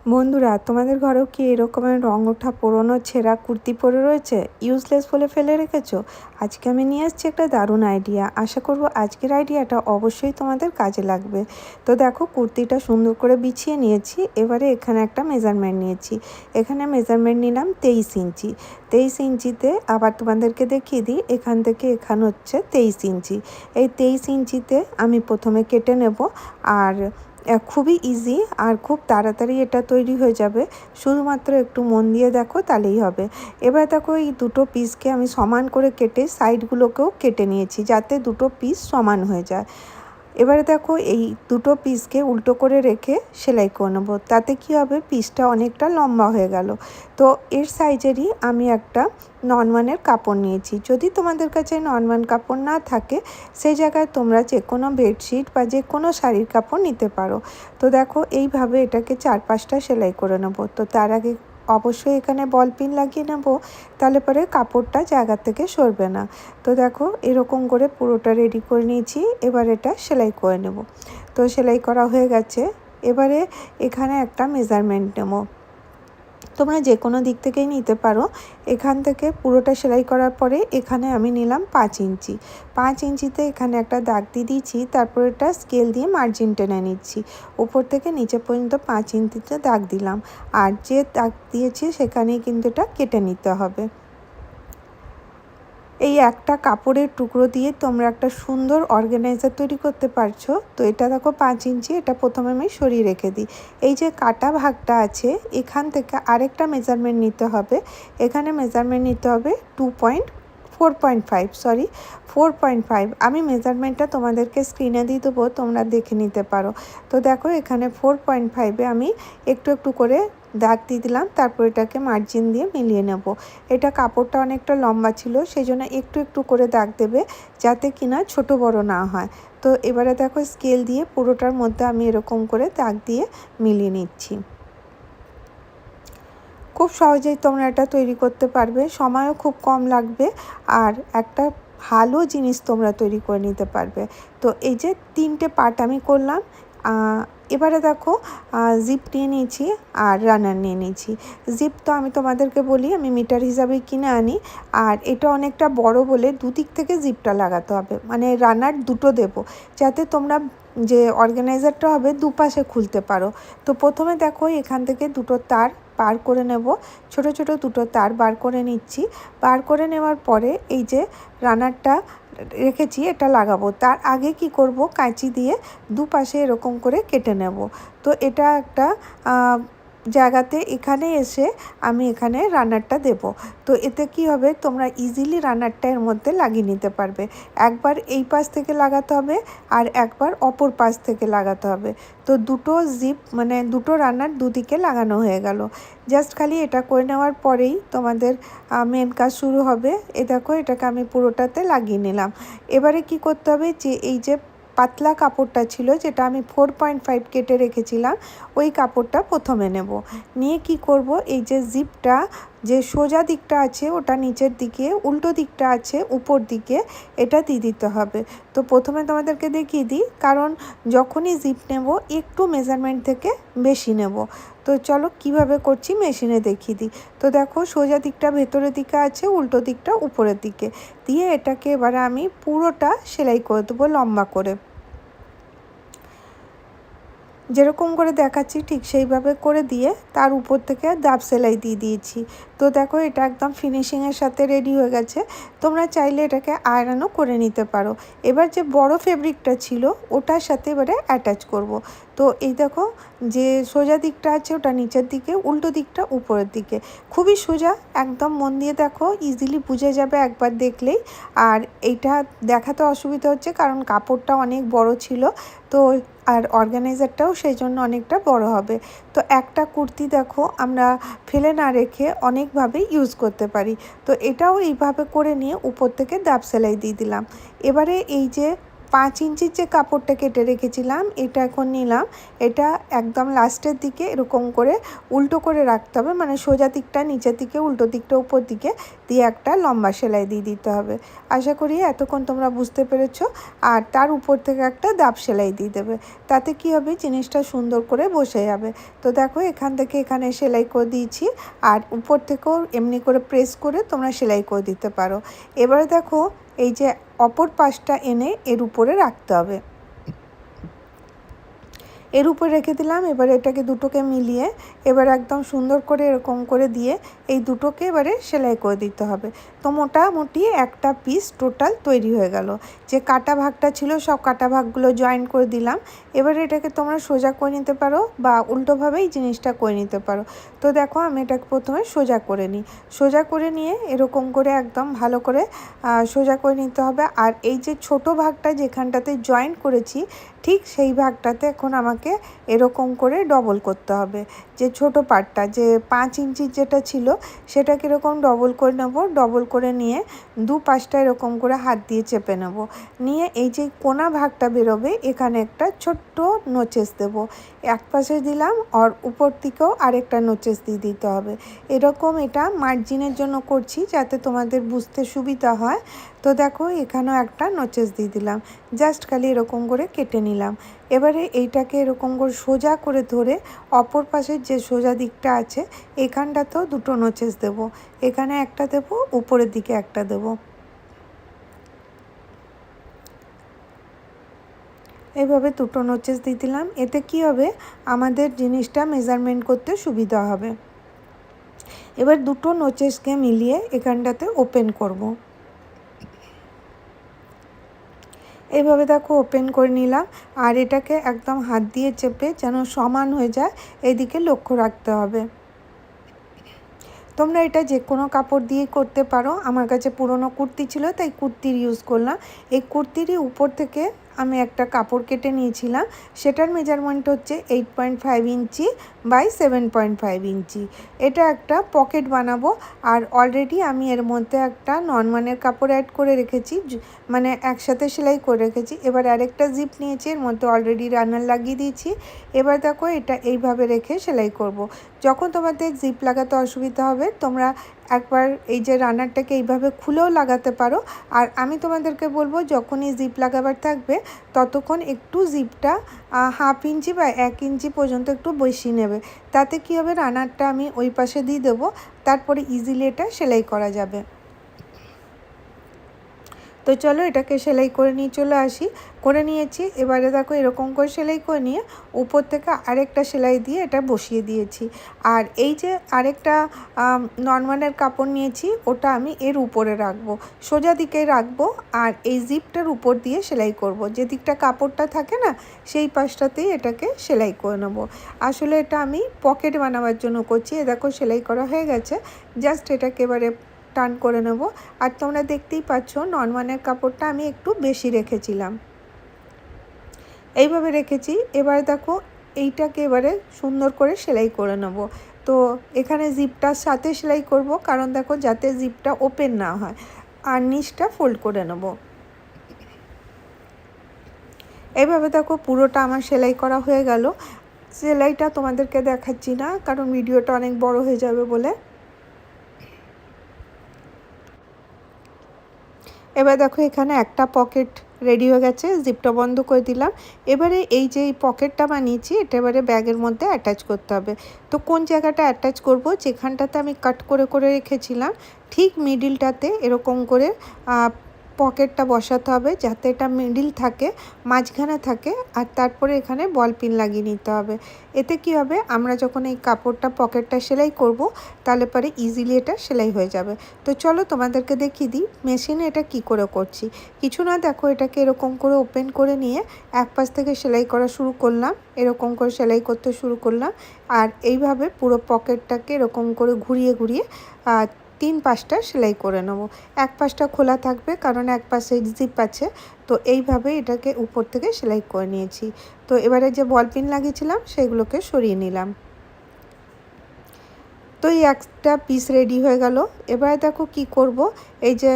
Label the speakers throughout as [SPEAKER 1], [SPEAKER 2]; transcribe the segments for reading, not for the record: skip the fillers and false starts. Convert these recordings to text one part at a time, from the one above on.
[SPEAKER 1] বন্ধুরা, তোমাদের ঘরেও কি এরকমের রং ওঠা পুরনো ছেঁড়া কুর্তি পরে রয়েছে, ইউজলেস বলে ফেলে রেখেছো? আজকে আমি নিয়ে এসেছি একটা দারুণ আইডিয়া। আশা করব আজকের আইডিয়াটা অবশ্যই তোমাদের কাজে লাগবে। তো দেখো, কুর্তিটা সুন্দর করে বিছিয়ে নিয়েছি। এবারে এখানে একটা মেজারমেন্ট নিয়েছি। এখানে মেজারমেন্ট নিলাম 23 ইঞ্চি। 23 ইঞ্চিতে আবার তোমাদেরকে দেখিয়ে দিই, এখান থেকে এখানে হচ্ছে 23 ইঞ্চি। এই 23 ইঞ্চিতে আমি প্রথমে কেটে নেব। আর খুবই ইজি আর খুব তাড়াতাড়ি এটা তৈরি হয়ে যাবে। শুধুমাত্র একটু মন দিয়ে দেখো, তাহলেই হবে। এবার দেখো, এই দুটো পিসকে আমি সমান করে কেটে সাইডগুলোকেও কেটে নিয়েছি, যাতে দুটো পিস সমান হয়ে যায়। এবারে দেখো, এই দুটো পিসকে উল্টো করে রেখে সেলাই করে নেবো। তাতে কী হবে, পিসটা অনেকটা লম্বা হয়ে গেল। তো এর সাইজেরই আমি একটা ননওয়ানের কাপড় নিয়েছি। যদি তোমাদের কাছে ননওয়ান কাপড় না থাকে, সেই জায়গায় তোমরা যে কোনো বেডশিট বা যে কোনো শাড়ির কাপড় নিতে পারো। তো দেখো, এইভাবে এটাকে 4-5টা সেলাই করে নেবো। তো তার আগে অবশ্যই এখানে বল পিন লাগিয়ে নেব, তাহলে পরে কাপড়টা জায়গা থেকে সরবে না। তো দেখো, এরকম করে পুরোটা রেডি করে নিয়েছি। এবার এটা সেলাই করে নেব। তো সেলাই করা হয়ে গেছে। এবারে এখানে একটা মেজারমেন্ট নেব। তোমরা যে কোনো দিক থেকেই নিতে পারো। এখান থেকে পুরোটা সেলাই করার পরে এখানে আমি নিলাম 5 ইঞ্চি। 5 ইঞ্চিতে এখানে একটা দাগ দিয়ে দিয়েছি। তারপর এটা স্কেল দিয়ে মার্জিন টেনে নিচ্ছি। উপর থেকে নিচে পর্যন্ত 5 ইঞ্চিতে দাগ দিলাম। আর যে দাগ দিয়েছি সেখানেই কিন্তু এটা কেটে নিতে হবে। এই একটা কাপড়ের টুকরো দিয়ে তোমরা একটা সুন্দর অর্গানাইজার তৈরি করতে পারছো। তো এটা দেখো 5 ইঞ্চি, এটা প্রথমে আমি সরিয়ে রেখে দিই। এই যে কাটা ভাগটা আছে, এখান থেকে আরেকটা মেজারমেন্ট নিতে হবে। এখানে মেজারমেন্ট নিতে হবে 4.5। আমি মেজারমেন্টটা তোমাদেরকে স্ক্রিনে দিয়ে দেবো, তোমরা দেখে নিতে পারো। তো দেখো, এখানে 4.5-এ আমি একটু একটু করে দাগ দিয়ে দিলাম। তারপর এটাকে মার্জিন দিয়ে মিলিয়ে নেব। এটা কাপড়টা অনেকটা লম্বা ছিল, সেই জন্য একটু একটু করে দাগ দেবে, যাতে কিনা ছোট বড় না হয়। তো এবারে দেখো, স্কেল দিয়ে পুরোটার মধ্যে আমি এরকম করে দাগ দিয়ে মিলিয়ে নিচ্ছি। খুব সহজেই তোমরা এটা তৈরি করতে পারবে, সময়ও খুব কম লাগবে, আর একটা ভালো জিনিস তোমরা তৈরি করে নিতে পারবে। তো এই যে 3টে পার্ট আমি করলাম। এবারে দেখো, জিপ নিয়ে নিয়েছি আর রানার নিয়ে নিয়েছি। জিপ তো আমি তোমাদেরকে বলি, আমি মিটার হিসাবে কিনে আনি। আর এটা অনেকটা বড় বলে দুদিক থেকে জিপটা লাগাতে হবে, মানে রানার দুটো দেব, যাতে তোমরা যে অর্গানাইজারটা হবে দুপাশে খুলতে পারো। তো প্রথমে দেখো, এখান থেকে দুটো তার বার করে নেব। ছোট ছোট দুটো তার বার করে নিচ্ছি। বার করে নেওয়ার পরে এই যে রানারটা রেখেছি, এটা লাগাবো। তার আগে কি করব, কাঁচি দিয়ে দুপাশে এরকম করে কেটে নেব। তো এটা একটা জায়গাতে এখানে এসে আমি এখানে রানারটা দেব। তো এতে কি হবে, তোমরা ইজিলি রানারটা এর মধ্যে লাগিয়ে নিতে পারবে। একবার এই পাশ থেকে লাগাতে হবে, আর একবার অপর পাশ থেকে লাগাতে হবে। তো দুটো জিপ, মানে দুটো রানার দুদিকে লাগানো হয়ে গেল। জাস্ট খালি এটা করে নেওয়ার পরেই তোমাদের মেন কাজ শুরু হবে। এ দেখো, এটাকে আমি পুরোটাতে লাগিয়ে নিলাম। এবারে কি করতে হবে, যে এই যে পাতলা কাপড়টা ছিল, যেটা আমি 4.5 কেটে রেখেছিলাম, ওই কাপড়টা প্রথমে নেব। নিয়ে কি করব, এই যে জিপটা, যে সোজা দিকটা আছে ওটা নিচের দিকে, উল্টো দিকটা আছে উপর দিকে, এটা দিয়ে দিতে হবে। তো প্রথমে তোমাদেরকে দেখিয়ে দিই, কারণ যখনই জিপ নেব একটু মেজারমেন্ট থেকে বেশি নেব। তো চলো কিভাবে করছি মেশিনে দেখিয়ে দিই। তো দেখো, সোজা দিকটা ভেতরের দিকে আছে, উল্টো দিকটা উপরের দিকে দিয়ে এটাকে এবারে আমি পুরোটা সেলাই করে দেবো লম্বা করে। যেরকম করে দেখাচ্ছি ঠিক সেইভাবে করে দিয়ে তার উপর থেকে দাব সেলাই দিয়ে দিয়েছি। তো দেখো, এটা একদম ফিনিশিংয়ের সাথে রেডি হয়ে গেছে। তোমরা চাইলে এটাকে আয়রনও করে নিতে পারো। এবার যে বড় ফেব্রিকটা ছিল ওটার সাথে এবারে অ্যাটাচ করব। তো এই দেখো, যে সোজা দিকটা আছে ওটা নিচের দিকে, উল্টো দিকটা উপরের দিকে। খুবই সোজা, একদম মন দিয়ে দেখো, ইজিলি বুঝে যাবে একবার দেখলেই। আর এইটা দেখাতে অসুবিধা হচ্ছে কারণ কাপড়টা অনেক বড় ছিল, তো আর অর্গানাইজারটাও সেই জন্য অনেকটা বড় হবে। তো একটা কুর্তি দেখো, আমরা ফেলে না রেখে অনেকভাবে ইউজ করতে পারি। তো এটাও এইভাবে করে নিয়ে উপর থেকে দাব সেলাই দিয়ে দিলাম। এবারে এই যে 5 ইঞ্চির যে কাপড়টা কেটে রেখেছিলাম এটা এখন নিলাম। এটা একদম লাস্টের দিকে এরকম করে উল্টো করে রাখতে হবে, মানে সোজা দিকটা নিচের দিকে, উল্টো দিকটা উপর দিকে দিয়ে একটা লম্বা সেলাই দিয়ে দিতে হবে। আশা করি এতক্ষণ তোমরা বুঝতে পেরেছো। আর তার উপর থেকে একটা দাব সেলাই দিয়ে দেবে, তাতে কি হবে জিনিসটা সুন্দর করে বসে যাবে। তো দেখো এখান থেকে এখানে সেলাই করে দিয়েছি, আর উপর থেকেও এমনি করে প্রেস করে তোমরা সেলাই করে দিতে পারো। এবারে দেখো এই যে অপর পাশটা এনে এর উপরে রাখতে হবে, এর উপরে রেখে দিলাম। এবার এটাকে দুটোকে মিলিয়ে এবার একদম সুন্দর করে এরকম করে দিয়ে এই দুটোকে এবারে সেলাই করে দিতে হবে। তো মোটামুটি একটা পিস টোটাল তৈরি হয়ে গেল। যে কাটা ভাগটা ছিল সব কাটা ভাগগুলো জয়েন করে দিলাম। এবারে এটাকে তোমরা সোজা করে নিতে পারো বা উল্টোভাবেই জিনিসটা করে নিতে পারো। তো দেখো আমি এটাকে প্রথমে সোজা করে নিই। সোজা করে নিয়ে এরকম করে একদম ভালো করে সোজা করে নিতে হবে। আর এই যে ছোট ভাগটা যেখানটাতে জয়েন করেছি ঠিক সেই ভাগটাতে এখন আমাকে এরকম করে ডবল করতে হবে। যে ছোট পার্টটা যে 5 ইঞ্চির যেটা ছিল সেটা কীরকম ডবল করে নেব। ডবল করে নিয়ে দু পাশটা এরকম করে হাত দিয়ে চেপে নেব। নিয়ে এই যে কোনা ভাগটা বেরোবে এখানে একটা ছোট্ট নোচেস দেব। এক পাশে দিলাম আর উপর দিকেও আরেকটা নোচেস দিয়ে দিতে হবে। এরকম এটা মার্জিনের জন্য করছি যাতে তোমাদের বুঝতে সুবিধা হয়। তো দেখো এখানেও একটা নোচেস দিয়ে দিলাম, জাস্ট খালি এরকম করে কেটে নিলাম। এবারে এইটাকে এরকম করে সোজা করে ধরে অপর পাশের যে সোজা দিকটা আছে এখানটাতেও দুটো নোচেস দেব। এখানে একটা দেব, উপরের দিকে একটা দেব। এইভাবে দুটো নোচেস দিয়ে দিলাম। এতে কি হবে আমাদের জিনিসটা মেজারমেন্ট করতে সুবিধা হবে। এবার দুটো নোচেসকে মিলিয়ে এখানটাতে ওপেন করব। এইভাবে দেখো ওপেন করে নিলাম। আর এটাকে একদম হাত দিয়ে চেপে যেন সমান হয়ে যায় এদিকে লক্ষ্য রাখতে হবে। তোমরা এটা যে কোনো কাপড় দিয়ে করতে পারো। আমার কাছে পুরনো কুর্তি ছিল তাই কুর্তির ইউজ করলাম। এই কুর্তিরই উপর থেকে আমি একটা কাপড় কেটে নিয়েছিলাম, সেটার মেজারমেন্ট হচ্ছে 8.5 ইঞ্চি বাই 7.5 ইঞ্চি। এটা একটা পকেট বানাবো। আর অলরেডি আমি এর মধ্যে একটা ননমানের কাপড় অ্যাড করে রেখেছি, মানে একসাথে সেলাই করে রেখেছি। এবার আরেকটা জিপ নিয়েছি, এর মধ্যে অলরেডি রানার লাগিয়ে দিয়েছি। এবার দেখো এটা এইভাবে রেখে সেলাই করব। যখন তোমাদের জিপ লাগাতে অসুবিধা হবে তোমরা একবার এই যে রানারটাকে এইভাবে খুলেও লাগাতে পারো। আর আমি তোমাদেরকে বলবো যখনই জিপ লাগাবার থাকবে ততক্ষণ একটু জিপটা 1/2 ইঞ্চি বা 1 ইঞ্চি পর্যন্ত একটু বেশি নেবে। তাতে কী হবে রানারটা আমি ওই পাশে দিয়ে দেবো, তারপরে ইজিলি এটা সেলাই করা যাবে। তো চলো এটাকে সেলাই করে নিয়ে চলে আসি। করে নিয়েছি। এবারে দেখো এরকম করে সেলাই করে নিয়ে উপর থেকে আরেকটা সেলাই দিয়ে এটা বসিয়ে দিয়েছি। আর এই যে আরেকটা নরমালের কাপড় নিয়েছি ওটা আমি এর উপরে রাখবো, সোজা দিকে রাখবো। আর এই জিপটার উপর দিয়ে সেলাই করব। যে দিকটা কাপড়টা থাকে না সেই পাশটাতেই এটাকে সেলাই করে নেব। আসলে এটা আমি পকেট বানাবার জন্য করছি। এ দেখো সেলাই করা হয়ে গেছে, জাস্ট এটাকে এবারে টান করে নেব। আর তোমরা দেখতেই পাচ্ছ নরমালের কাপড়টা আমি একটু বেশি রেখেছিলাম, এইভাবে রেখেছি। এবার দেখো এইটাকে এবারে সুন্দর করে সেলাই করে নেব। তো এখানে জিপটার সাথে সেলাই করব, কারণ দেখো যাতে জিপটা ওপেন না হয়। আর নিচটা ফোল্ড করে নেব। এইভাবে দেখো পুরোটা আমার সেলাই করা হয়ে গেল। সেলাইটা তোমাদেরকে দেখাচ্ছি না কারণ ভিডিওটা অনেক বড় হয়ে যাবে বলে। এবার দেখো এখানে একটা পকেট রেডি হয়ে গেছে, জিপটা বন্ধ করে দিলাম। এবারে এই যে এই পকেটটা বানিয়েছি এটা এবারে ব্যাগের মধ্যে অ্যাটাচ করতে হবে। তো কোন জায়গাটা অ্যাটাচ করব, যেখানটাতে আমি কাট করে করে রেখেছিলাম ঠিক মিডিলটাতে এরকম করে পকেটটা বসাতে হবে যাতে এটা মিডিল থাকে, মাঝখানে থাকে। আর তারপরে এখানে বল পিন লাগিয়ে নিতে হবে। এতে কি হবে আমরা যখন এই কাপড়টা পকেটটা সেলাই করব তাহলে পরে ইজিলি এটা সেলাই হয়ে যাবে। তো চলো তোমাদেরকে দেখিয়ে দিই মেশিনে এটা কি করে করছি। কিছু না, দেখো এটাকে এরকম করে ওপেন করে নিয়ে এক পাশ থেকে সেলাই করা শুরু করলাম, এরকম করে সেলাই করতে শুরু করলাম। আর এইভাবে পুরো পকেটটাকে এরকম করে ঘুরিয়ে ঘুরিয়ে 3 পাশটা সেলাই করে নেব। এক পাশটা খোলা থাকবে কারণ এক পাশে জিপ আছে। তো এইভাবে এটাকে উপর থেকে সেলাই করে নিয়েছি। তো এবারে যে বল পিন লাগিয়েছিলাম সেগুলোকে সরিয়ে নিলাম। তো এই একটা পিস রেডি হয়ে গেল। এবারে দেখো কি করব, এই যে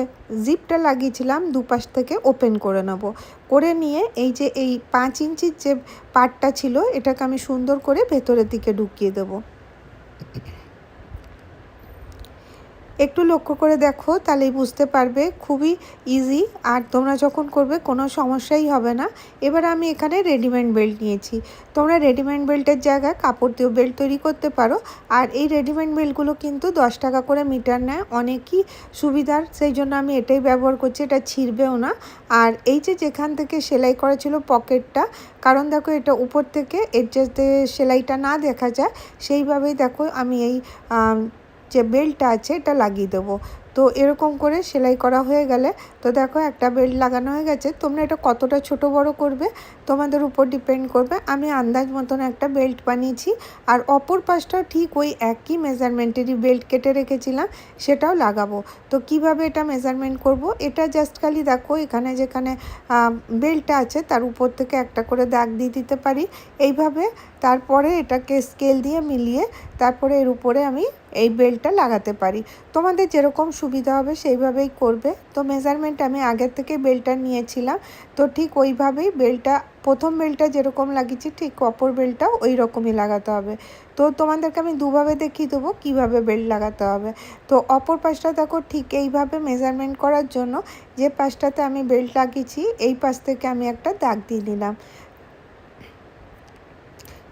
[SPEAKER 1] জিপটা লাগিয়েছিলাম দুপাশ থেকে ওপেন করে নেব। করে নিয়ে এই যে এই 5 ইঞ্চির যে পার্টটা ছিল এটাকে আমি সুন্দর করে ভেতরের দিকে ঢুকিয়ে দেবো। একটু লক্ষ্য করে দেখো, তাহলেই বুঝতে পারবে খুবই ইজি, আর তোমরা যখন করবে কোনো সমস্যাই হবে না। এবার আমি এখানে রেডিমেড বেল্ট নিয়েছি। তোমরা রেডিমেড বেল্টের জায়গায় কাপড় দিয়েও বেল্ট তৈরি করতে পারো। আর এই রেডিমেড বেল্টগুলো কিন্তু 10 টাকা করে মিটার নেয়, অনেকই সুবিধার, সেই জন্য আমি এটাই ব্যবহার করছি, এটা ছিঁড়বেও না। আর এই যে যেখান থেকে সেলাই করা ছিল পকেটটা, কারণ দেখো এটা উপর থেকে এর যাতে সেলাইটা না দেখা যায় সেইভাবেই দেখো আমি এই যে বেল্টটা আছে এটা লাগিয়ে দেবো। তো এরকম করে সেলাই করা হয়ে গেলে, তো দেখো একটা বেল্ট লাগানো হয়ে গেছে। তোমরা এটা কতটা ছোট বড় করবে তোমাদের উপর ডিপেন্ড করবে। আমি আন্দাজ মতন একটা বেল্ট বানিয়েছি, আর অপর পাশটাও ঠিক ওই একই মেজারমেন্টেরই বেল্ট কেটে রেখেছিলাম সেটাও লাগাবো। তো কিভাবে এটা মেজারমেন্ট করব, এটা জাস্ট খালি দেখো এখানে যেখানে বেল্টটা আছে তার উপর থেকে একটা করে দাগ দিয়ে দিতে পারি এইভাবে। তারপরে এটাকে স্কেল দিয়ে মিলিয়ে তারপরে এর উপরে আমি এই বেল্টটা লাগাতে পারি। তোমাদের যেরকম সুবিধা হবে সেইভাবেই করবে। তো মেজারমেন্ট আমি আগের থেকে বেল্টটা নিয়েছিলাম, তো ঠিক ওইভাবেই বেল্টটা, প্রথম বেল্টটা যেরকম লাগিয়েছি ঠিক অপর বেল্টটাও ওই রকমই লাগাতে হবে। তো তোমাদেরকে আমি দুভাবে দেখিয়ে দেবো কীভাবে বেল্ট লাগাতে হবে। তো অপর পাশটা দেখো ঠিক এইভাবে মেজারমেন্ট করার জন্য যে পাশটাতে আমি বেল্ট লাগিয়েছি এই পাশ থেকে আমি একটা দাগ দিয়ে নিলাম।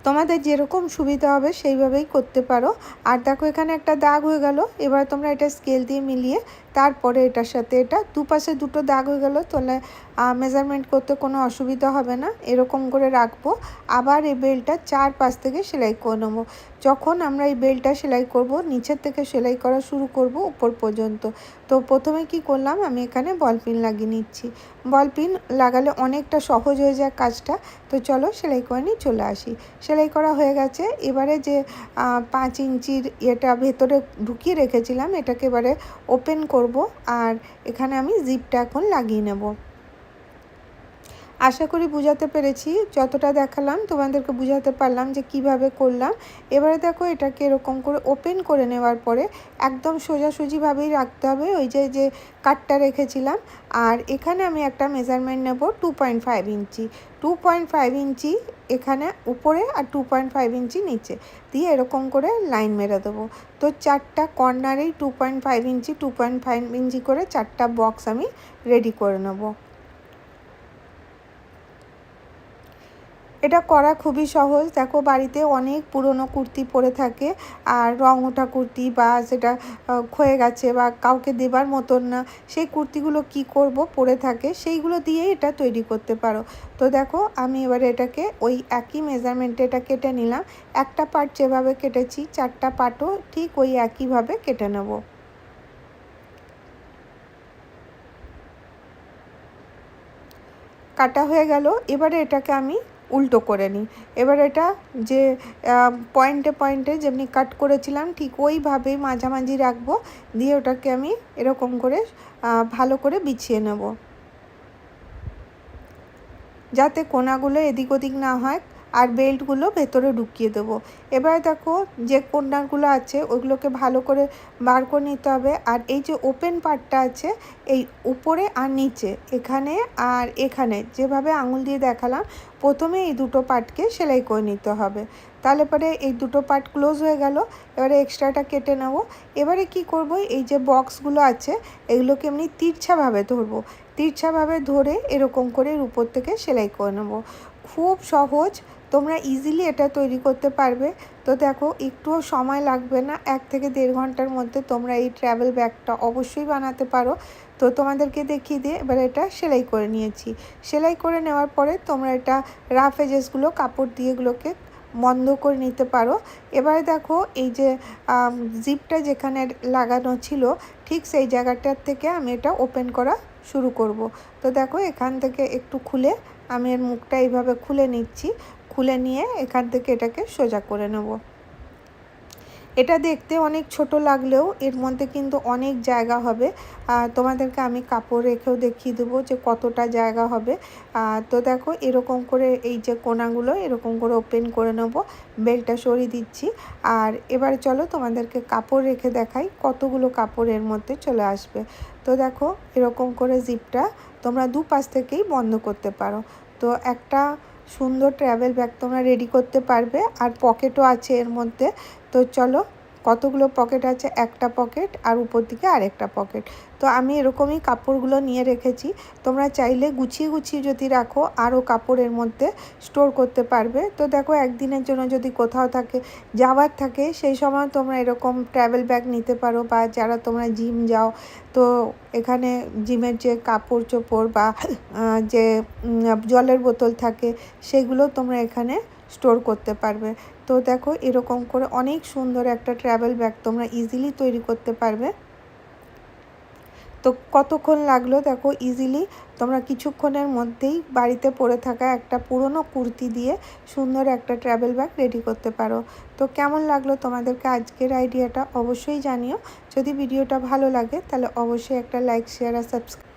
[SPEAKER 1] তোমাদের যেরকম সুবিধা হবে সেইভাবেই করতে পারো। আর দেখো এখানে একটা দাগ হয়ে গেল। এবার তোমরা এটা স্কেল দিয়ে মিলিয়ে তারপরে এটার সাথে এটা দুপাশে দুটো দাগ হয়ে গেল, তাহলে মেজারমেন্ট করতে কোনো অসুবিধা হবে না। এরকম করে রাখবো। আবার এই বেল্টটা 4 পাশ থেকে সেলাই করে নেবো। যখন আমরা এই বেল্টটা সেলাই করব নিচের থেকে সেলাই করা শুরু করব উপর পর্যন্ত। তো প্রথমে কি করলাম, আমি এখানে বল পিন লাগিয়ে নিচ্ছি। বল পিন লাগালে অনেকটা সহজ হয়ে যায় কাজটা। তো চলো সেলাই করে নিয়ে চলে আসি। সেলাই করা হয়ে গেছে। এবারে যে 5 ইঞ্চির এটা ভেতরে ঢুকিয়ে রেখেছিলাম এটাকে এবারে ওপেন করব, আর এখানে আমি জিপটা এখন লাগিয়ে নেব। আশা করি বুঝাতে পেরেছি, যতটা দেখালাম তোমাদেরকে বুঝাতে পারলাম যে কিভাবে করলাম। এবারে দেখো এটাকে এরকম করে ওপেন করে নেওয়ার পরে একদম সোজাসুজিভাবেই রাখতে হবে ওই যে কাটটা রেখেছিলাম। আর এখানে আমি একটা মেজারমেন্ট নেব 2.5 ইঞ্চি। 2.5 ইঞ্চি এখানে উপরে আর 2.5 ইঞ্চি নিচে দিয়ে এরকম করে লাইন মেরে দেবো। তো 4টা কর্নারেই 2.5 ইঞ্চি 2.5 ইঞ্চি করে 4টা বক্স আমি রেডি করে নেব। এটা করা খুবই সহজ। দেখো বাড়িতে অনেক পুরনো কুর্তি পরে থাকে, আর রং ওঠা কুর্তি বা সেটা ক্ষয়ে গেছে বা কাউকে দেবার মতন না, সেই কুর্তিগুলো কি করব পরে থাকে, সেইগুলো দিয়েই এটা তৈরি করতে পারো। তো দেখো আমি এবারে এটাকে ওই একই মেজারমেন্টে এটা কেটে নিলাম। একটা পার্ট যেভাবে কেটেছি 4টা পার্টও ঠিক ওই একইভাবে কেটে নেব। কাটা হয়ে গেল। এবারে এটাকে আমি উল্টো করে নিই। এবার এটা যে পয়েন্টে পয়েন্টে যেমনি কাট করেছিলাম ঠিক ওইভাবেই মাঝামাঝি রাখবো, দিয়ে ওটাকে আমি এরকম করে ভালো করে বিছিয়ে নেব, যাতে কোনাগুলো এদিক ওদিক না হয়, আর বেল্টগুলো ভেতরে ঢুকিয়ে দেবো। এবারে দেখো যে কর্নারগুলো আছে ওইগুলোকে ভালো করে বার করে নিতে হবে। আর এই যে ওপেন পার্টটা আছে এই উপরে আর নিচে এখানে আর এখানে যেভাবে আঙুল দিয়ে দেখালাম, প্রথমে এই দুটো পার্টকে সেলাই করে নিতে হবে। তাহলে পরে এই দুটো পার্ট ক্লোজ হয়ে গেল। এবারে এক্সট্রাটা কেটে নেব। এবারে কি করব, এই যে বক্সগুলো আছে এগুলোকে এমনি তিরছাভাবে ধরবো। তিরছাভাবে ধরে এরকম করে এর উপর থেকে সেলাই করে নেব। খুব সহজ, তোমরা ইজিলি এটা তৈরি করতে পারবে। তো দেখো একটুও সময় লাগবে না, 1 থেকে 1.5 ঘন্টার মধ্যে তোমরা এই ট্রাভেল ব্যাগটা অবশ্যই বানাতে পারো। তো তোমাদেরকে দেখিয়ে দিয়ে এবার এটা সেলাই করে নিয়েছি। সেলাই করে নেওয়ার পরে তোমরা এটা রাফ এজেসগুলো কাপড় দিয়ে এগুলোকে বন্ধ করে নিতে পারো। এবারে দেখো এই যে জিপটা যেখানে লাগানো ছিল ঠিক সেই জায়গাটার থেকে আমি এটা ওপেন করা শুরু করব। তো দেখো এখান থেকে একটু খুলে আমি এর মুখটা এইভাবে খুলে নিচ্ছি। খুলে নিয়ে এখান থেকে এটাকে সোজা করে নেব। এটা দেখতে অনেক ছোট লাগলেও এর মধ্যে কিন্তু অনেক জায়গা হবে। তোমাদেরকে আমি কাপড় রেখেও দেখিয়ে দেবো যে কতটা জায়গা হবে। তো দেখো এরকম করে এই যে কোনাগুলো এরকম করে ওপেন করে নেবো, বেল্টটা সরিয়ে দিচ্ছি। আর এবার চলো তোমাদেরকে কাপড় রেখে দেখাই কতগুলো কাপড় এর মধ্যে চলে আসবে। তো দেখো এরকম করে জিপটা তোমরা দুপাশ থেকেই বন্ধ করতে পারো। তো একটা সুন্দর ট্রাভেল ব্যাগ তোমরা রেডি করতে পারবে। আর পকেটও আছে এর মধ্যে। তো চলো কতগুলো পকেট আছে, একটা পকেট আর উপর দিকে আরেকটা পকেট। তো আমি এরকমই কাপড়গুলো নিয়ে রেখেছি। তোমরা চাইলে গুছিয়ে গুছিয়ে যদি রাখো আরও কাপড়ের মধ্যে স্টোর করতে পারবে। তো দেখো একদিনের জন্য যদি কোথাও থাকে যাওয়ার থাকে সেই সময় তোমরা এরকম ট্রাভেল ব্যাগ নিতে পারো। বা যারা তোমরা জিম যাও তো এখানে জিমের যে কাপড় চোপড় বা যে জলের বোতল থাকে সেগুলো তোমরা এখানে স্টোর করতে পারবে। তো দেখো এরকম করে অনেক সুন্দর একটা ট্রাভেল ব্যাগ তোমরা ইজিলি তৈরি করতে পারবে। তো কতক্ষণ লাগলো দেখো, ইজিলি তোমরা কিছুক্ষণের মধ্যেই বাড়িতে পরে থাকা একটা পুরনো কুর্তি দিয়ে সুন্দর একটা ট্রাভেল ব্যাগ রেডি করতে পারো। তো কেমন লাগলো তোমাদেরকে আজকের আইডিয়াটা অবশ্যই জানিও। যদি ভিডিওটা ভালো লাগে তাহলে অবশ্যই একটা লাইক, শেয়ার আর সাবস্ক্রাইব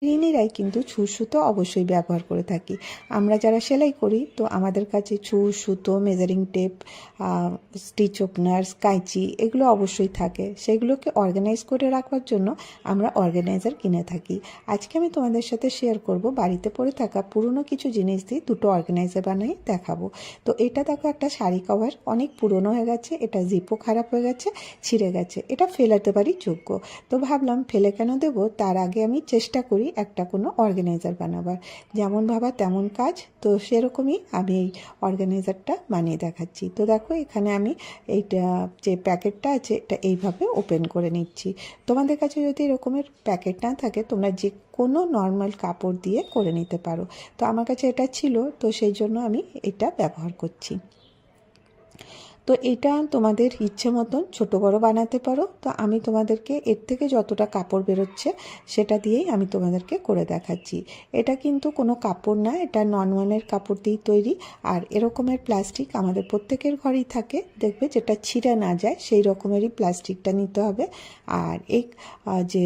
[SPEAKER 1] গৃহিণীরাই কিন্তু ছুঁচ সুতো অবশ্যই ব্যবহার করে থাকি। আমরা যারা সেলাই করি তো আমাদের কাছে ছুঁচ সুতো, মেজারিং টেপ, স্টিচ ওপেনার, কাঁচি এগুলো অবশ্যই থাকে। সেগুলোকে অর্গানাইজ করে রাখবার জন্য আমরা অর্গানাইজার কিনে থাকি। আজকে আমি তোমাদের সাথে শেয়ার করব বাড়িতে পড়ে থাকা পুরনো কিছু জিনিস দিয়ে দুটো অর্গানাইজার বানিয়ে দেখাবো। তো এটা দেখো একটা শাড়ি কভার, অনেক পুরনো হয়ে গেছে, এটা জিপও খারাপ হয়ে গেছে, ছিঁড়ে গেছে, এটা ফেলাতে পারি যোগ্য। তো ভাবলাম ফেলে কেন দেবো, তার আগে আমি চেষ্টা করি একটা কোনো অর্গানাইজার বানাবার। যেমন ভাবা তেমন কাজ, তো সেরকমই আমি এই অর্গানাইজারটা বানিয়ে দেখাচ্ছি। তো দেখো এখানে আমি এইটা যে প্যাকেটটা আছে এটা এইভাবে ওপেন করে নিচ্ছি। তোমাদের কাছে যদি এরকমের প্যাকেট না থাকে তোমরা যে কোনো নর্মাল কাপড় দিয়ে করে নিতে পারো। তো আমার কাছে এটা ছিল, তো সেই জন্য আমি এটা ব্যবহার করছি। তো এটা তোমাদের ইচ্ছে মতন ছোটো বড়ো বানাতে পারো। তো আমি তোমাদেরকে এর থেকে যতটা কাপড় বেরোচ্ছে সেটা দিয়েই আমি তোমাদেরকে করে দেখাচ্ছি। এটা কিন্তু কোনো কাপড় না, এটা ননওয়ানের কাপড় দিয়েই তৈরি। আর এরকমের প্লাস্টিক আমাদের প্রত্যেকের ঘরেই থাকে, দেখবে যেটা ছিঁড়ে না যায় সেই রকমেরই প্লাস্টিকটা নিতে হবে। আর এই যে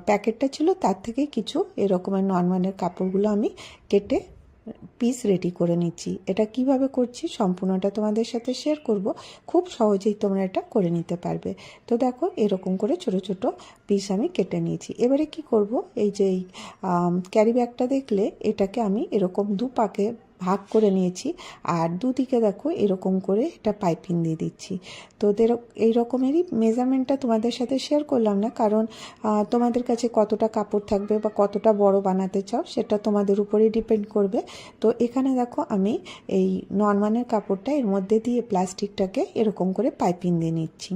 [SPEAKER 1] প্যাকেটটা ছিল তার থেকে কিছু এরকমের ননওয়ানের কাপড়গুলো আমি কেটে পিস রেডি করে নিচ্ছি। এটা কিভাবে করছি সম্পূর্ণটা তোমাদের সাথে শেয়ার করব। খুব সহজেই তোমরা এটা করে নিতে পারবে। তো দেখো এরকম করে ছোট ছোট পিস আমি কেটে নিয়েছি। এবারে কি করব, এই যে ক্যারি ব্যাগটা দেখলে এটাকে আমি এরকম দুপাকে ভাগ করে নিয়েছি। আর দুদিকে দেখো এরকম করে এটা পাইপিং দিয়ে দিচ্ছি। তো এই রকমেরই মেজারমেন্টটা তোমাদের সাথে শেয়ার করলাম না, কারণ তোমাদের কাছে কতটা কাপড় থাকবে বা কতটা বড় বানাতে চাও সেটা তোমাদের উপরেই ডিপেন্ড করবে। তো এখানে দেখো আমি এই নরমালের কাপড়টা এর মধ্যে দিয়ে প্লাস্টিকটাকে এরকম করে পাইপিং দিয়ে নিচ্ছি।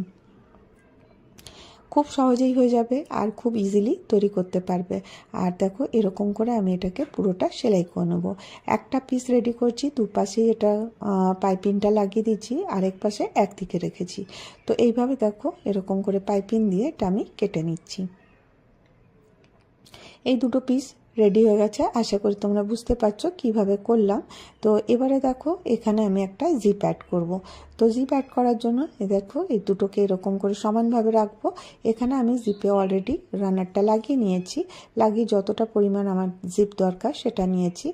[SPEAKER 1] খুব সহজেই হয়ে যাবে আর খুব ইজিলি তৈরি করতে পারবে। আর দেখো এরকম করে আমি এটাকে পুরোটা সেলাই করে নেব। একটা পিস রেডি করছি, দুপাশেই এটা পাইপিংটা লাগিয়ে দিচ্ছি, আরেক পাশে একদিকে রেখেছি। তো এইভাবে দেখো এরকম করে পাইপিং দিয়ে এটা আমি কেটে নিচ্ছি। এই দুটো পিস রেডি হয়ে গেছে, আশা করি তোমরা বুঝতে পারছো কিভাবে করলাম। তো এবারে দেখো এখানে আমি একটা জিপ অ্যাড করব। তো জিপ অ্যাড করার জন্য দেখো এই দুটোকে এরকম করে সমানভাবে রাখবো। এখানে আমি জিপে অলরেডি রানারটা লাগিয়ে নিয়েছি, লাগিয়ে যতটা পরিমাণ আমার জিপ দরকার সেটা নিয়েছি।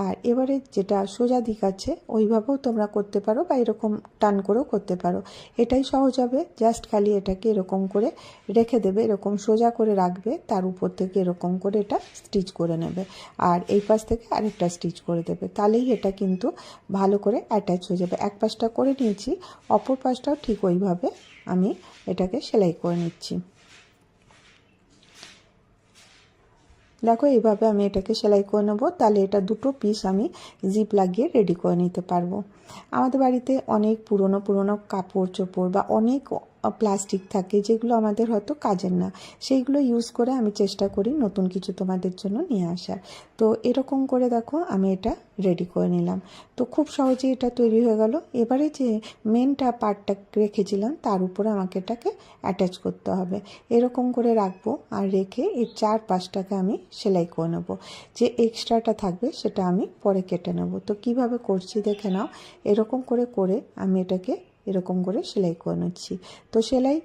[SPEAKER 1] আর এবারে যেটা সোজা দিক আছে ওইভাবেও তোমরা করতে পারো বা এরকম টান করেও করতে পারো, এটাই সহজ হবে। জাস্ট খালি এটাকে এরকম করে রেখে দেবে, এরকম সোজা করে রাখবে, তার উপর থেকে এরকম করে এটা স্টিচ করে নেবে। আর এই পাশ থেকে আরেকটা স্টিচ করে দেবে, তাহলেই এটা কিন্তু ভালো করে অ্যাটাচ হয়ে যাবে। এক পাশটা করে নিয়েছি, অপর পাশটাও ঠিক ওইভাবে আমি এটাকে সেলাই করে নিচ্ছি। দেখো এইভাবে আমি এটাকে সেলাই করে নেবো, তাহলে এটা দুটো পিস আমি জিপ লাগিয়ে রেডি করে নিতে পারবো। আমাদের বাড়িতে অনেক পুরনো পুরনো কাপড় চোপড় বা অনেক প্লাস্টিক থাকে যেগুলো আমাদের হয়তো কাজের না, সেইগুলো ইউজ করে আমি চেষ্টা করি নতুন কিছু তোমাদের জন্য নিয়ে আসার। তো এরকম করে দেখো আমি এটা রেডি করে নিলাম। তো খুব সহজেই এটা তৈরি হয়ে গেল। এবারে যে মেনটা পার্টটা রেখেছিলাম তার উপরে আমাকে এটাকে অ্যাটাচ করতে হবে। এরকম করে রাখবো আর রেখে এর 4-5টাকে আমি সেলাই করে নেবো। যে এক্সট্রাটা থাকবে সেটা আমি পরে কেটে নেব। তো কিভাবে করছি দেখে নাও। এরকম করে করে আমি এটাকে এরকম করে সেলাই করে নিচ্ছি। তো সেলাই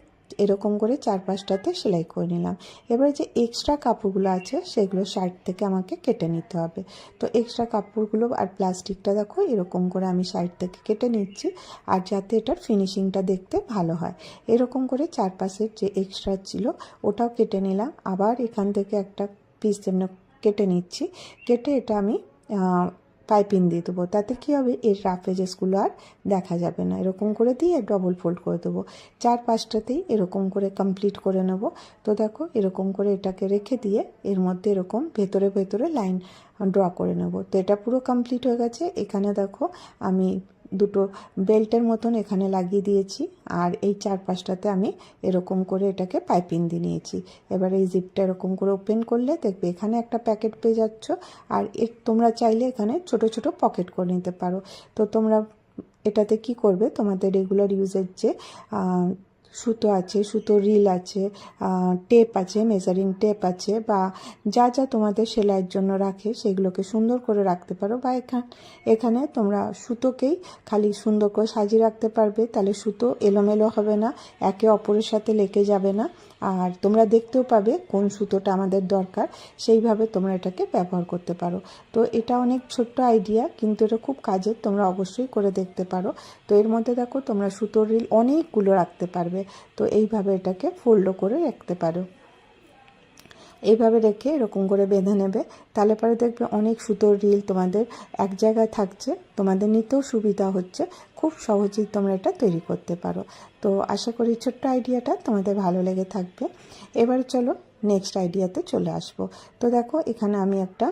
[SPEAKER 1] এরকম করে 4-5টাতে সেলাই করে নিলাম। এবার যে এক্সট্রা কাপড়গুলো আছে সেগুলো সাইড থেকে আমাকে কেটে নিতে হবে। তো এক্সট্রা কাপড়গুলো আর প্লাস্টিকটা দেখো এরকম করে আমি সাইড থেকে কেটে নিচ্ছি, আর যাতে এটার ফিনিশিংটা দেখতে ভালো হয়। এরকম করে 4 পাশের যে এক্সট্রা ছিল ওটাও কেটে নিলাম। আবার এখান থেকে একটা পিস যেমন কেটে নিচ্ছি, কেটে এটা আমি পাইপিং দিয়ে দেবো। তাতে কী হবে, এর রাফ এজেসগুলো আর দেখা যাবে না। এরকম করে দিয়ে ডবল ফোল্ড করে দেবো। 4-5টাতেই এরকম করে কমপ্লিট করে নেব। তো দেখো এরকম করে এটাকে রেখে দিয়ে এর মধ্যে এরকম ভেতরে ভেতরে লাইন ড্র করে নেব। তো এটা পুরো কমপ্লিট হয়ে গেছে। এখানে দেখো আমি দুটো বেল্টের মতন এখানে লাগিয়ে দিয়েছি, আর এই 4-5টাতে আমি এরকম করে এটাকে পাইপিং দিয়ে নিয়েছি। এবার এই জিপটা এরকম করে ওপেন করলে দেখবে এখানে একটা প্যাকেট পেয়ে যাচ্ছ, আর তোমরা চাইলে এখানে ছোট ছোট পকেট করে নিতে পারো। তো তোমরা এটাতে কি করবে, তোমাদের রেগুলার ইউজের যে সুতো আছে, সুতো রিল আছে, টেপ আছে, মেজারিং টেপ আছে, বা যা যা তোমাদের সেলাইয়ের জন্য রাখে সেগুলোকে সুন্দর করে রাখতে পারো। বা এখানে তোমরা সুতোকেই খালি সুন্দর করে সাজিয়ে রাখতে পারবে। তাহলে সুতো এলোমেলো হবে না, একে অপরের সাথে লেগে যাবে না, আর তোমরা দেখতেও পাবে কোন সুতোটা আমাদের দরকার, সেইভাবে তোমরা এটাকে ব্যবহার করতে পারো। তো এটা অনেক ছোট্ট আইডিয়া, কিন্তু এটা খুব কাজের, তোমরা অবশ্যই করে দেখতে পারো। তো এর মধ্যে দেখো তোমরা সুতোর রিল অনেকগুলো রাখতে পারবে। তো এইভাবে এটাকে ফোল্ডও করে রাখতে পারো। এইভাবে রেখে এরকম করে বেঁধে নেবে, তাহলে পরে দেখবে অনেক সুতোর রিল তোমাদের এক জায়গায় থাকছে, তোমাদের নিতেও সুবিধা হচ্ছে। খুব সহজেই তোমরা এটা তৈরি করতে পারো। তো আশা করি ছোট্ট আইডিয়াটা তোমাদের ভালো লেগে থাকবে। এবার চলো নেক্সট আইডিয়াতে চলে আসবো। তো দেখো এখানে আমি একটা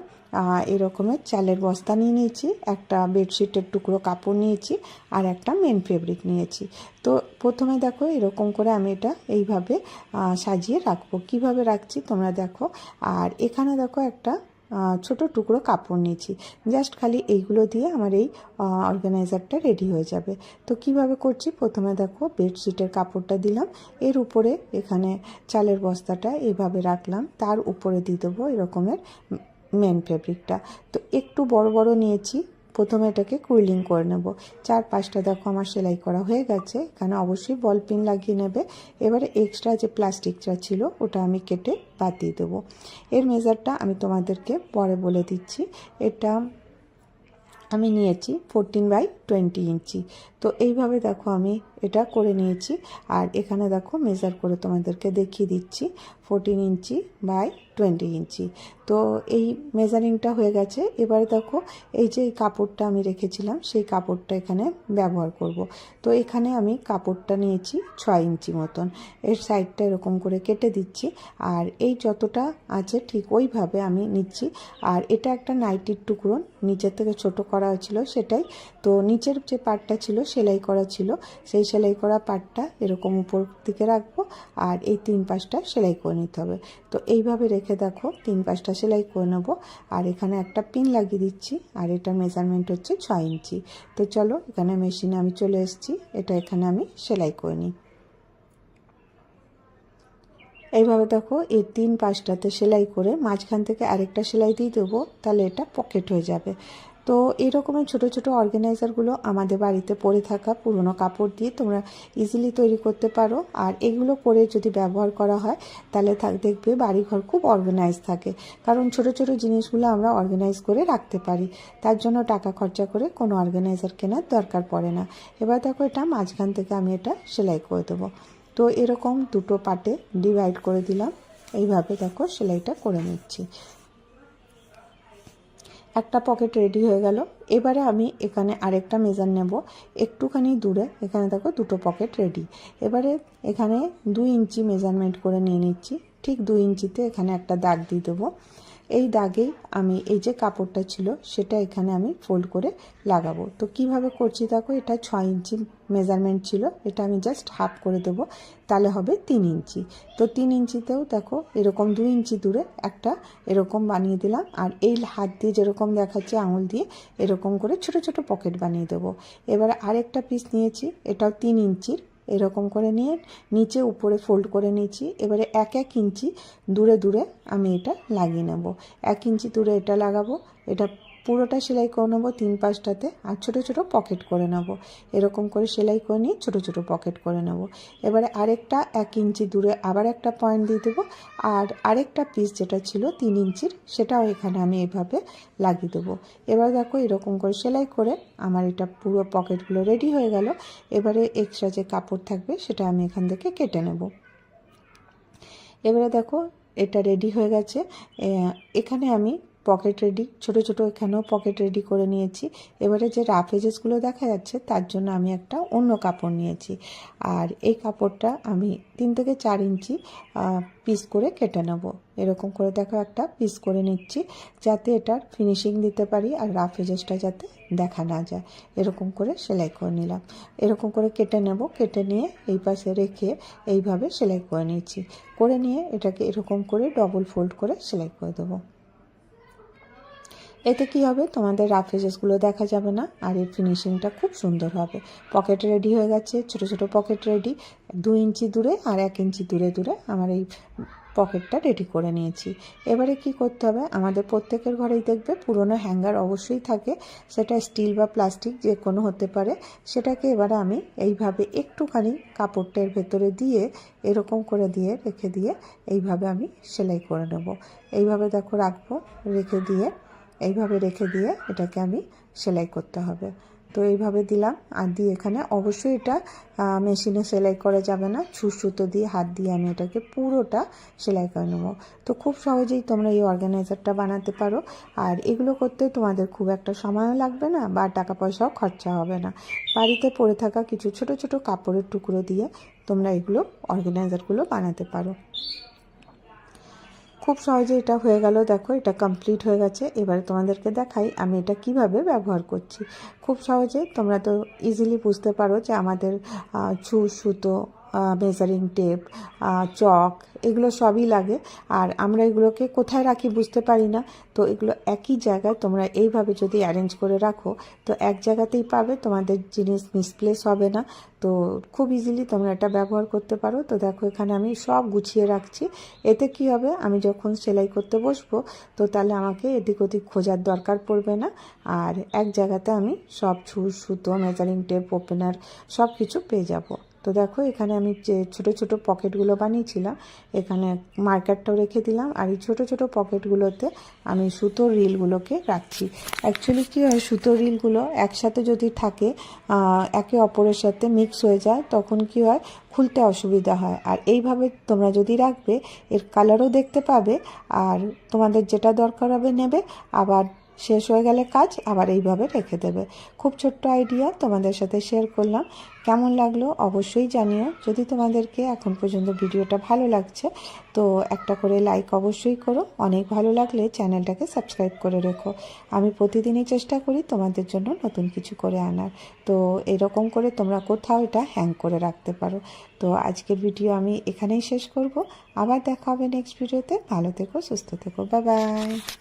[SPEAKER 1] এরকমের চালের বস্তা নিয়ে নিয়েছি, একটা বেডশিটের টুকরো কাপড় নিয়েছি, আর একটা মেন ফেব্রিক নিয়েছি। তো প্রথমে দেখো এরকম করে আমি এটা এইভাবে সাজিয়ে রাখবো। কিভাবে রাখছি তোমরা দেখো। আর এখানে দেখো একটা ছোট টুকরো কাপড় নিয়েছি, জাস্ট খালি এইগুলো দিয়ে আমার এই অর্গানাইজারটা রেডি হয়ে যাবে। তো কিভাবে করছি, প্রথমে দেখো বেডশিটের কাপড়টা দিলাম, এর উপরে এখানে চালের বস্তাটা এইভাবে রাখলাম, তার উপরে দিয়ে দেবো এরকমের মেন ফেব্রিকটা। তো একটু বড় বড় নিয়েছি, প্রথমে এটাকে কুইলিং করে নেব। 4-5টা দেখো আমার সেলাই করা হয়ে গেছে। এখানে অবশ্যই বল পিন লাগিয়ে নেবে। এবারে এক্সট্রা যে প্লাস্টিকটা ছিল ওটা আমি কেটে বাদ দিয়ে দেবো। এর মেজারটা আমি তোমাদেরকে পরে বলে দিচ্ছি। এটা আমি নিয়েছি 14/20 ইঞ্চি। তো এইভাবে দেখো আমি এটা করে নিয়েছি, আর এখানে দেখো মেজার করে তোমাদেরকে দেখিয়ে দিচ্ছি 14 ইঞ্চি বাই 20 ইঞ্চি। তো এই মেজারিংটা হয়ে গেছে। এবারে দেখো এই যে কাপড়টা আমি রেখেছিলাম সেই কাপড়টা এখানে ব্যবহার করব। তো এখানে আমি কাপড়টা নিয়েছি 6 ইঞ্চি মতন, এর সাইডটা এরকম করে কেটে দিচ্ছি, আর এই যতটা আছে ঠিক ওইভাবে আমি নিচ্ছি। আর এটা একটা নাইটির টুকরো নিচের থেকে ছোট করা হয়েছিল সেটাই। তো নিচের যে পার্টটা ছিল সেলাই করা ছিল, সেই সেলাই করা পার্টটা এরকম উপর দিকে রাখবো, আর এই 3-5টা সেলাই করে নিতে হবে। তো এইভাবে রেখে দেখো 3-5টা সেলাই করে নেবো, আর এখানে একটা পিন লাগিয়ে দিচ্ছি, আর এটার মেজারমেন্ট হচ্ছে 6 ইঞ্চি। তো চলো এখানে মেশিনে আমি চলে এসেছি, এটা এখানে আমি সেলাই করে নিই। এইভাবে দেখো এই 3-5টাতে সেলাই করে মাঝখান থেকে আরেকটা সেলাই দিয়ে দেবো, তাহলে এটা পকেট হয়ে যাবে। তো এইরকমের ছোট ছোট অর্গানাইজারগুলো আমাদের বাড়িতে পড়ে থাকা পুরনো কাপড় দিয়ে তোমরা ইজিলি তৈরি করতে পারো। আর এগুলো করে যদি ব্যবহার করা হয় তাহলে দেখবে বাড়িঘর খুব অর্গানাইজ থাকে, কারণ ছোট ছোট জিনিসগুলো আমরা অর্গানাইজ করে রাখতে পারি। তার জন্য টাকা খরচা করে কোনো অর্গানাইজার কেনার দরকার পড়ে না। এবার দেখো এটা মাঝখান থেকে আমি এটা সেলাই করে দেবো। তো এরকম দুটো পার্টে ডিভাইড করে দিলাম, এইভাবে দেখো সেলাইটা করে নিচ্ছি। একটা পকেট রেডি হয়ে গেল। এবারে আমি এখানে আরেকটা মেজার নেব, একটুখানি দূরে এখানে দেখো দুটো পকেট রেডি। এবারে এখানে 2 ইঞ্চি মেজারমেন্ট করে নিয়ে নিচ্ছি, ঠিক 2 ইঞ্চিতে এখানে একটা দাগ দিয়ে দেবো। এই দাগেই আমি এই যে কাপড়টা ছিল সেটা এখানে আমি ফোল্ড করে লাগাবো। তো কিভাবে করছি দেখো, এটা 6 ইঞ্চি মেজারমেন্ট ছিল, এটা আমি জাস্ট হাফ করে দেবো, তাহলে হবে 3 ইঞ্চি। তো 3 ইঞ্চিতেও দেখো এরকম 2 ইঞ্চি দূরে একটা এরকম বানিয়ে দিলাম, আর এই হাত দিয়ে যেরকম দেখাচ্ছে আঙুল দিয়ে এরকম করে ছোট ছোট পকেট বানিয়ে দেবো। এবারে আরেকটা পিস নিয়েছি, এটাও 3 ইঞ্চির, এরকম করে নিয়ে নিচে উপরে ফোল্ড করে নিয়েছি। এবারে 1 ইঞ্চি দূরে দূরে আমি এটা লাগিয়ে নেব। 1 ইঞ্চি দূরে এটা লাগাবো, এটা পুরোটা সেলাই করে নেবো 3 পাশটাতে, আর ছোট ছোট পকেট করে নেব। এরকম করে সেলাই করে নিয়ে ছোট ছোট পকেট করে নেব। এবারে আরেকটা 1 ইঞ্চি দূরে আবার একটা পয়েন্ট দিয়ে দেবো, আর আরেকটা পিস যেটা ছিল 3 ইঞ্চির সেটাও এখানে আমি এভাবে লাগিয়ে দেবো। এবার দেখো এরকম করে সেলাই করে আমার এটা পুরো পকেটগুলো রেডি হয়ে গেল। এবারে এক্সট্রা যে কাপড় থাকবে সেটা আমি এখান থেকে কেটে নেব। এবারে দেখো এটা রেডি হয়ে গেছে। এখানে আমি পকেট রেডি, ছোট ছোট এখানেও পকেট রেডি করে নিয়েছি। এবারে যে রাফ এজেসগুলো দেখা যাচ্ছে তার জন্য আমি একটা অন্য কাপড় নিয়েছি, আর এই কাপড়টা আমি 3 থেকে 4 ইঞ্চি পিস করে কেটে নেব। এরকম করে দেখো একটা পিস করে নিচ্ছি, যাতে এটার ফিনিশিং দিতে পারি আর রাফ এজেসটা যাতে দেখা না যায়। এরকম করে সেলাই করে নিলাম, এরকম করে কেটে নেব। কেটে নিয়ে এই পাশে রেখে এইভাবে সেলাই করে নিচ্ছি, করে নিয়ে এটাকে এরকম করে ডবল ফোল্ড করে সেলাই করে দেবো। এতে কি হবে, তোমাদের রাফ এজেসগুলো দেখা যাবে না, আর এর ফিনিশিংটা খুব সুন্দর হবে। পকেট রেডি হয়ে গেছে, ছোট ছোট পকেট রেডি, 2 ইঞ্চি দূরে আর 1 ইঞ্চি দূরে দূরে আমার এই পকেটটা রেডি করে নিয়েছি। এবারে কি করতে হবে, আমাদের প্রত্যেকের ঘরেই দেখবে পুরনো হ্যাঙ্গার অবশ্যই থাকে, সেটা স্টিল বা প্লাস্টিক যে কোনো হতে পারে। সেটাকে এবারে আমি এইভাবে একটুখানি কাপড়টার ভেতরে দিয়ে এরকম করে দিয়ে রেখে দিয়ে এইভাবে আমি সেলাই করে নেব। এইভাবে দেখো রাখবো, রেখে দিয়ে এইভাবে রেখে দিয়ে এটাকে আমি সেলাই করতে হবে। তো এইভাবে দিলাম, আর দিয়ে এখানে অবশ্যই এটা মেশিনে সেলাই করা যাবে না, সুতো দিয়ে হাত দিয়ে আমি এটাকে পুরোটা সেলাই করে নেব। তো খুব সহজেই তোমরা এই অর্গানাইজারটা বানাতে পারো, আর এগুলো করতে তোমাদের খুব একটা সময়ও লাগবে না বা টাকা পয়সাও খরচা হবে না। বাড়িতে পড়ে থাকা কিছু ছোট ছোট কাপড়ের টুকরো দিয়ে তোমরা এগুলো অর্গানাইজারগুলো বানাতে পারো। খুব সহজে এটা হয়ে গেল, দেখো এটা কমপ্লিট হয়ে গেছে। এবারে তোমাদেরকে দেখাই আমি এটা কিভাবে ব্যবহার করছি। খুব সহজে তোমরা তো ইজিলি বুঝতে পারো যে আমাদের সুতো, মেজারিং টেপ, চক, এগুলো সবই লাগে, আর আমরা এগুলোকে কোথায় রাখি বুঝতে পারি না। তো এগুলো একই জায়গায় তোমরা এইভাবে যদি অ্যারেঞ্জ করে রাখো তো এক জায়গাতেই পাবে, তোমাদের জিনিস মিসপ্লেস হবে না। তো খুব ইজিলি তোমরা এটা ব্যবহার করতে পারো। তো দেখো এখানে আমি সব গুছিয়ে রাখছি। এতে কি হবে, আমি যখন সেলাই করতে বসবো তো তাহলে আমাকে এদিক ওদিক খোঁজার দরকার পড়বে না, আর এক জায়গাতে আমি সব সুতো, মেজারিং টেপ, ওপেনার সব কিছু পেয়ে যাব। তো দেখো এখানে আমি যে ছোটো ছোটো পকেটগুলো বানিয়েছিলাম এখানে মার্কারটাও রেখে দিলাম, আর এই ছোটো ছোটো পকেটগুলোতে আমি সুতোর রিলগুলোকে রাখছি। অ্যাকচুয়ালি কী হয়, সুতোর রিলগুলো একসাথে যদি থাকে একে অপরের সাথে মিক্স হয়ে যায়, তখন কি হয় খুলতে অসুবিধা হয়। আর এইভাবে তোমরা যদি রাখবে এর কালারও দেখতে পাবে, আর তোমাদের যেটা দরকার হবে নেবে, আবার শেষ হয়ে গেলে কাজ আবার এইভাবে রেখে দেবে। খুব ছোট্ট আইডিয়া তোমাদের সাথে শেয়ার করলাম, কেমন লাগলো অবশ্যই জানিও। যদি তোমাদেরকে এখন পর্যন্ত ভিডিওটা ভালো লাগছে তো একটা করে লাইক অবশ্যই করো, অনেক ভালো লাগলে চ্যানেলটাকে সাবস্ক্রাইব করে রেখো। আমি প্রতিদিনই চেষ্টা করি তোমাদের জন্য নতুন কিছু করে আনার। তো এরকম করে তোমরা কোথাও এটা হ্যাং করে রাখতে পারো। তো আজকের ভিডিও আমি এখানেই শেষ করব, আবার দেখা হবে নেক্সট ভিডিওতে। ভালো থেকো, সুস্থ থেকো, বাই বাই।